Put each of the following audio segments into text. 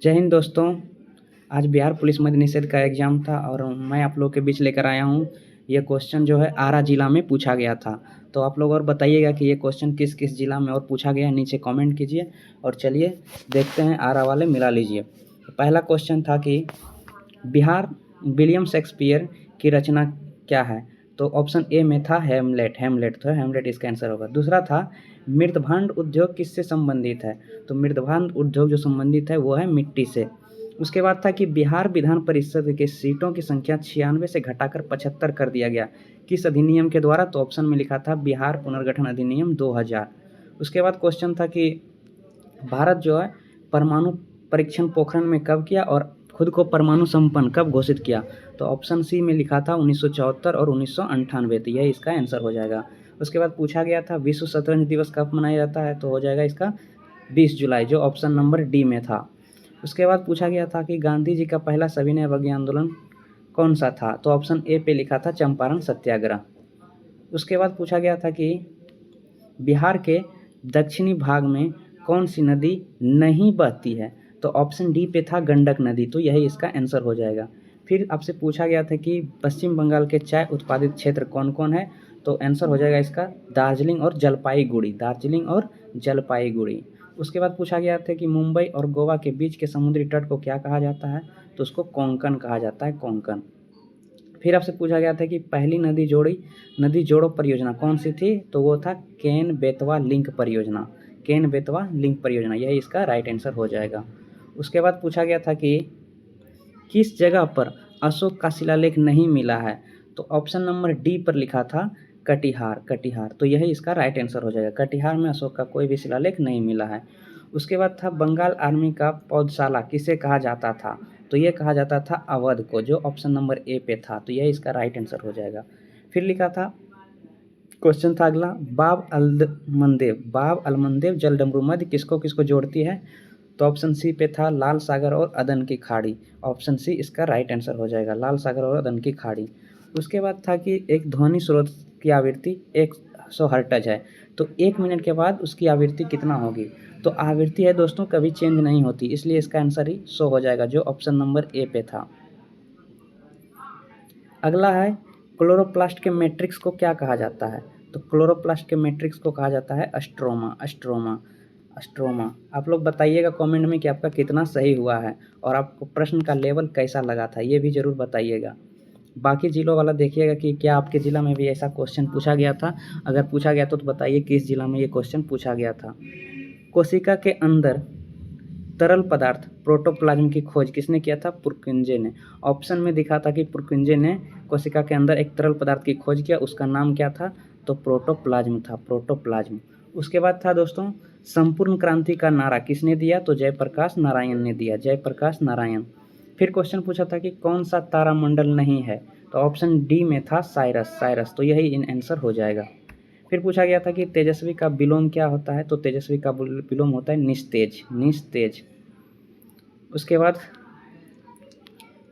जय हिंद दोस्तों। आज बिहार पुलिस मद्य निषेध का एग्ज़ाम था और मैं आप लोग के बीच लेकर आया हूँ। ये क्वेश्चन जो है आरा ज़िला में पूछा गया था। तो आप लोग और बताइएगा कि ये क्वेश्चन किस किस ज़िला में और पूछा गया है, नीचे कमेंट कीजिए। और चलिए देखते हैं, आरा वाले मिला लीजिए। पहला क्वेश्चन था कि बिहार विलियम शेक्सपियर की रचना क्या है? तो ऑप्शन ए में था हैमलेट। हैमलेट तो हैमलेट इसका आंसर होगा। दूसरा था मृदभांड उद्योग किससे संबंधित है? तो मृदभांड उद्योग जो संबंधित है वो है मिट्टी से। उसके बाद था कि बिहार विधान परिषद के सीटों की संख्या 96 से घटाकर 75 कर दिया गया किस अधिनियम के द्वारा? तो ऑप्शन में लिखा था बिहार पुनर्गठन अधिनियम 2000। उसके बाद क्वेश्चन था कि भारत जो है परमाणु परीक्षण पोखरण में कब किया और खुद को परमाणु संपन्न कब घोषित किया? तो ऑप्शन सी में लिखा था 1974 और 1998। तो यही इसका आंसर हो जाएगा। उसके बाद पूछा गया था विश्व शतरंज दिवस कब मनाया जाता है? तो हो जाएगा इसका 20 जुलाई, जो ऑप्शन नंबर डी में था। उसके बाद पूछा गया था कि गांधी जी का पहला सविनय अवज्ञा आंदोलन कौन सा था? तो ऑप्शन ए पे लिखा था चंपारण सत्याग्रह। उसके बाद पूछा गया था कि बिहार के दक्षिणी भाग में कौन सी नदी नहीं बहती है? तो ऑप्शन डी पे था गंडक नदी। तो यही इसका आंसर हो जाएगा। फिर आपसे पूछा गया था कि पश्चिम बंगाल के चाय उत्पादित क्षेत्र कौन कौन है? तो आंसर हो जाएगा इसका दार्जिलिंग और जलपाईगुड़ी। दार्जिलिंग और जलपाईगुड़ी। उसके बाद पूछा गया था कि मुंबई और गोवा के बीच के समुद्री तट को क्या कहा जाता है? तो उसको कोंकण कहा जाता है, कोंकण। फिर आपसे पूछा गया था कि पहली नदी जोड़ो परियोजना कौन सी थी? तो वो था केन बेतवा लिंक परियोजना। केन बेतवा लिंक परियोजना, यही इसका राइट आंसर हो जाएगा। उसके बाद पूछा गया था कि किस जगह पर अशोक का शिलालेख नहीं मिला है? तो ऑप्शन नंबर डी पर लिखा था कटिहार। कटिहार, तो यही इसका राइट आंसर हो जाएगा। कटिहार में अशोक का कोई भी शिलालेख नहीं मिला है। उसके बाद था बंगाल आर्मी का पौधशाला किसे कहा जाता था? तो ये कहा जाता था अवध को, जो ऑप्शन नंबर ए पे था। तो यह इसका राइट आंसर हो जाएगा। फिर लिखा था, क्वेश्चन था अगला, बाब अलमंदेव जल डमरू मध्य किसको किसको जोड़ती है? तो ऑप्शन सी पे था लाल सागर और अदन की खाड़ी। ऑप्शन सी इसका राइट आंसर हो जाएगा, लाल सागर और अदन की खाड़ी। उसके बाद था कि एक ध्वनि स्रोत की आवृत्ति 100 हर्ट्ज है, तो 1 मिनट के बाद उसकी आवृत्ति कितना होगी? तो आवृत्ति है दोस्तों कभी चेंज नहीं होती, इसलिए इसका आंसर ही 100 हो जाएगा, जो ऑप्शन नंबर ए पे था। अगला है क्लोरोप्लास्ट के मैट्रिक्स को क्या कहा जाता है? तो क्लोरोप्लास्ट के मैट्रिक्स को कहा जाता है अस्ट्रोमा। अस्ट्रोमा, अस्ट्रोमा। आप लोग बताइएगा कमेंट में कि आपका कितना सही हुआ है और आपको प्रश्न का लेवल कैसा लगा था, ये भी ज़रूर बताइएगा। बाकी ज़िलों वाला देखिएगा कि क्या आपके ज़िला में भी ऐसा क्वेश्चन पूछा गया था। अगर पूछा गया तो बताइए किस ज़िला में ये क्वेश्चन पूछा गया था। कोशिका के अंदर तरल पदार्थ प्रोटोप्लाज्म की खोज किसने किया था? पुरकिंजे ने। ऑप्शन में दिखा था कि पुरकिंजे ने कोशिका के अंदर एक तरल पदार्थ की खोज किया, उसका नाम क्या था? तो प्रोटोप्लाज्म था, प्रोटोप्लाज्म। उसके बाद था दोस्तों संपूर्ण क्रांति का नारा किसने दिया? तो जयप्रकाश नारायण ने दिया, जयप्रकाश नारायण। फिर क्वेश्चन पूछा था कि कौन सा तारामंडल नहीं है? तो ऑप्शन डी में था साइरस। साइरस, तो यही इन आंसर हो जाएगा। फिर पूछा गया था कि तेजस्वी का विलोम क्या होता है? तो तेजस्वी का विलोम होता है निस्तेज। निस्तेज। उसके बाद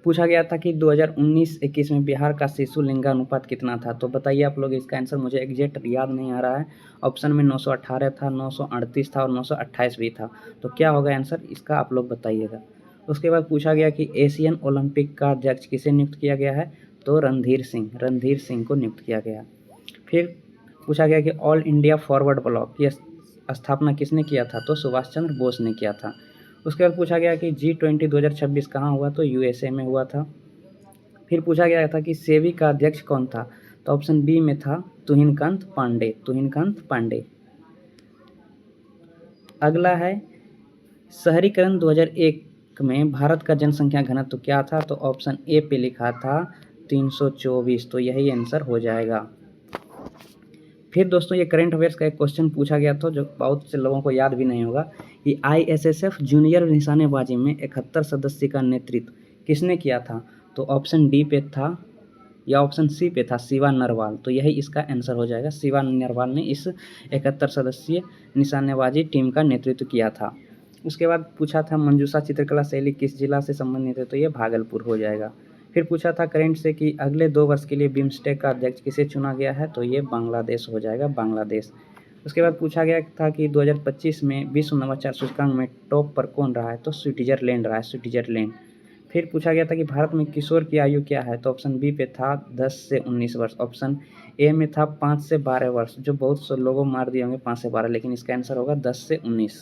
पूछा गया था कि 2019-21 में बिहार का शिशु लिंगानुपात कितना था? तो बताइए आप लोग इसका आंसर, मुझे एग्जैक्ट याद नहीं आ रहा है। ऑप्शन में 918 था, 938 था और 928 भी था। तो क्या होगा आंसर इसका, आप लोग बताइएगा। उसके बाद पूछा गया कि एशियन ओलंपिक का अध्यक्ष किसे नियुक्त किया गया है? तो रणधीर सिंह, रणधीर सिंह को नियुक्त किया गया। फिर पूछा गया कि ऑल इंडिया फॉरवर्ड ब्लॉक की स्थापना किसने किया था? तो सुभाष चंद्र बोस ने किया था। उसके बाद पूछा गया कि G20 2026 कहाँ हुआ? तो यूएसए में हुआ था। फिर पूछा गया था कि सेबी का अध्यक्ष कौन था? तो ऑप्शन बी में था तुहिनकांत पांडे, तुहिनकांत पांडे। अगला है शहरीकरण 2001 में भारत का जनसंख्या घनत्व क्या था? तो ऑप्शन ए पे लिखा था 324। तो यही आंसर हो जाएगा। फिर दोस्तों ये करंट अफेयर्स का एक क्वेश्चन पूछा गया था जो बहुत से लोगों को याद भी नहीं होगा कि ISSF जूनियर निशानेबाजी में 71 सदस्य का नेतृत्व किसने किया था? तो ऑप्शन डी पे था या ऑप्शन सी पे था शिवा नरवाल। तो यही इसका आंसर हो जाएगा, शिवा नरवाल ने इस 71 सदस्यीय निशानेबाजी टीम का नेतृत्व किया था। उसके बाद पूछा था मंजूषा चित्रकला शैली किस जिला से संबंधित है? तो ये भागलपुर हो जाएगा। फिर पूछा था करेंट से कि अगले 2 वर्ष के लिए बिम्स्टेक का अध्यक्ष किसे चुना गया है? तो ये बांग्लादेश हो जाएगा, बांग्लादेश। उसके बाद पूछा गया था कि 2025 में विश्व नवाचार सूचकांक में टॉप पर कौन रहा है, तो स्विट्ज़रलैंड रहा है, स्विट्ज़रलैंड। फिर पूछा गया था कि भारत में किशोर की आयु क्या है, तो ऑप्शन बी पे था 10 से 19 वर्ष, ऑप्शन ए में था 5 से 12 वर्ष, जो बहुत से लोगों मार दिए होंगे 5 से 12, लेकिन इसका आंसर होगा 10 से 19।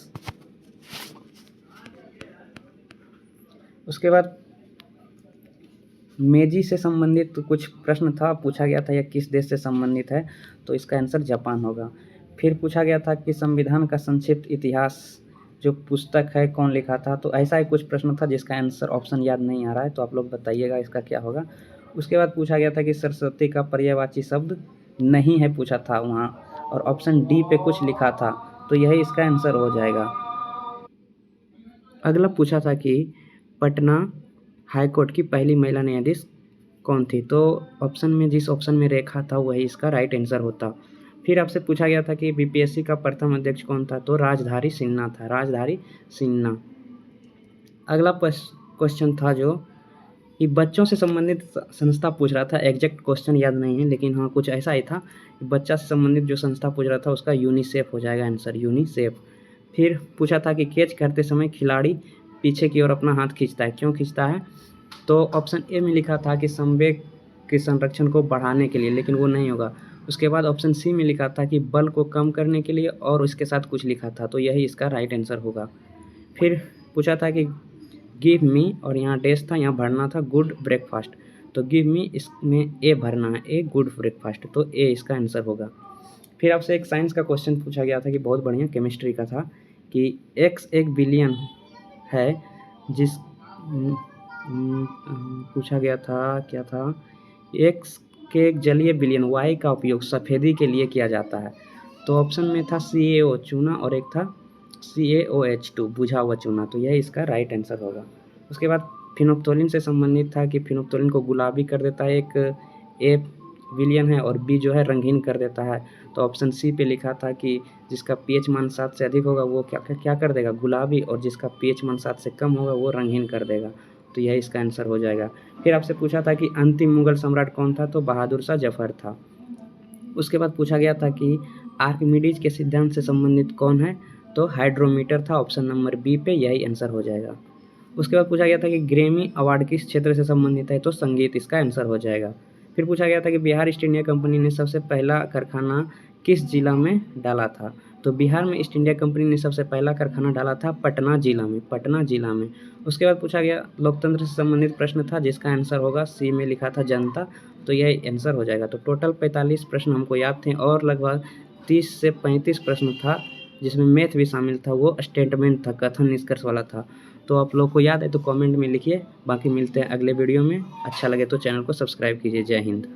उसके बाद मेजी से संबंधित कुछ प्रश्न था, पूछा गया था यह किस देश से संबंधित है, तो इसका आंसर जापान होगा। फिर पूछा गया था कि संविधान का संक्षिप्त इतिहास जो पुस्तक है कौन लिखा था, तो ऐसा ही कुछ प्रश्न था जिसका आंसर ऑप्शन याद नहीं आ रहा है, तो आप लोग बताइएगा इसका क्या होगा। उसके बाद पूछा गया था कि सरस्वती का पर्यायवाची शब्द नहीं है पूछा था वहाँ, और ऑप्शन डी पे कुछ लिखा था, तो यही इसका आंसर हो जाएगा। अगला पूछा था कि पटना हाई कोर्ट की पहली महिला न्यायाधीश कौन थी, तो ऑप्शन में जिस ऑप्शन में रेखा था वही इसका राइट आंसर होता। फिर आपसे पूछा गया था कि बीपीएससी का प्रथम अध्यक्ष कौन था, तो राजधारी सिन्हा था, राजधारी सिन्हा। अगला क्वेश्चन था जो ये बच्चों से संबंधित संस्था पूछ रहा था, एग्जैक्ट क्वेश्चन याद नहीं है, लेकिन हाँ कुछ ऐसा ही था, बच्चा से संबंधित जो संस्था पूछ रहा था उसका यूनिसेफ हो जाएगा आंसर, यूनिसेफ। फिर पूछा था कि कैच करते समय खिलाड़ी पीछे की ओर अपना हाथ खींचता है, क्यों खींचता है, तो ऑप्शन ए में लिखा था कि संवेग के संरक्षण को बढ़ाने के लिए, लेकिन वो नहीं होगा। उसके बाद ऑप्शन सी में लिखा था कि बल को कम करने के लिए, और उसके साथ कुछ लिखा था, तो यही इसका राइट आंसर होगा। फिर पूछा था कि गिव मी, और यहाँ डैश था, यहाँ भरना था गुड ब्रेकफास्ट, तो गिव मी इसमें ए भरना है, ए गुड ब्रेकफास्ट, तो ए इसका आंसर होगा। फिर आपसे एक साइंस का क्वेश्चन पूछा गया था कि बहुत बढ़िया, केमिस्ट्री का था, कि एक्स एक बिलियन है जिस पूछा गया था क्या था, एक्स के एक जलीय बिलियन वाई का उपयोग सफ़ेदी के लिए किया जाता है, तो ऑप्शन में था CaO चूना, और एक था CaOH2 बुझा हुआ चूना, तो यह इसका राइट आंसर होगा। उसके बाद फिनोप्थोलिन से संबंधित था कि फिनोप्थोलिन को गुलाबी कर देता है एक ए विलियन है, और बी जो है रंगीन कर देता है, तो ऑप्शन सी पे लिखा था कि जिसका pH मान 7 से अधिक होगा वो क्या क्या कर देगा, गुलाबी, और जिसका pH मान 7 से कम होगा वो रंगीन कर देगा, तो यही इसका आंसर हो जाएगा। फिर आपसे पूछा था कि अंतिम मुगल सम्राट कौन था, तो बहादुर शाह जफर था। उसके बाद पूछा गया था कि आर्किमिडीज के सिद्धांत से संबंधित कौन है, तो हाइड्रोमीटर था, ऑप्शन नंबर बी पे यही आंसर हो जाएगा। उसके बाद पूछा गया था कि ग्रैमी अवार्ड किस क्षेत्र से संबंधित है, तो संगीत इसका आंसर हो जाएगा। फिर पूछा गया था कि बिहार ईस्ट इंडिया कंपनी ने सबसे पहला कारखाना किस जिला में डाला था, तो बिहार में ईस्ट इंडिया कंपनी ने सबसे पहला कारखाना डाला था पटना जिला में, पटना जिला में। उसके बाद पूछा गया लोकतंत्र से संबंधित प्रश्न था, जिसका आंसर होगा सी में लिखा था जनता, तो यह आंसर हो जाएगा। तो टोटल 45 प्रश्न हमको याद थे, और लगभग 30 से 35 प्रश्न था जिसमें मैथ भी शामिल था, वो स्टेटमेंट था, कथन निष्कर्ष वाला था। तो आप लोग को याद है तो कमेंट में लिखिए, बाकी मिलते हैं अगले वीडियो में। अच्छा लगे तो चैनल को सब्सक्राइब कीजिए। जय हिंद।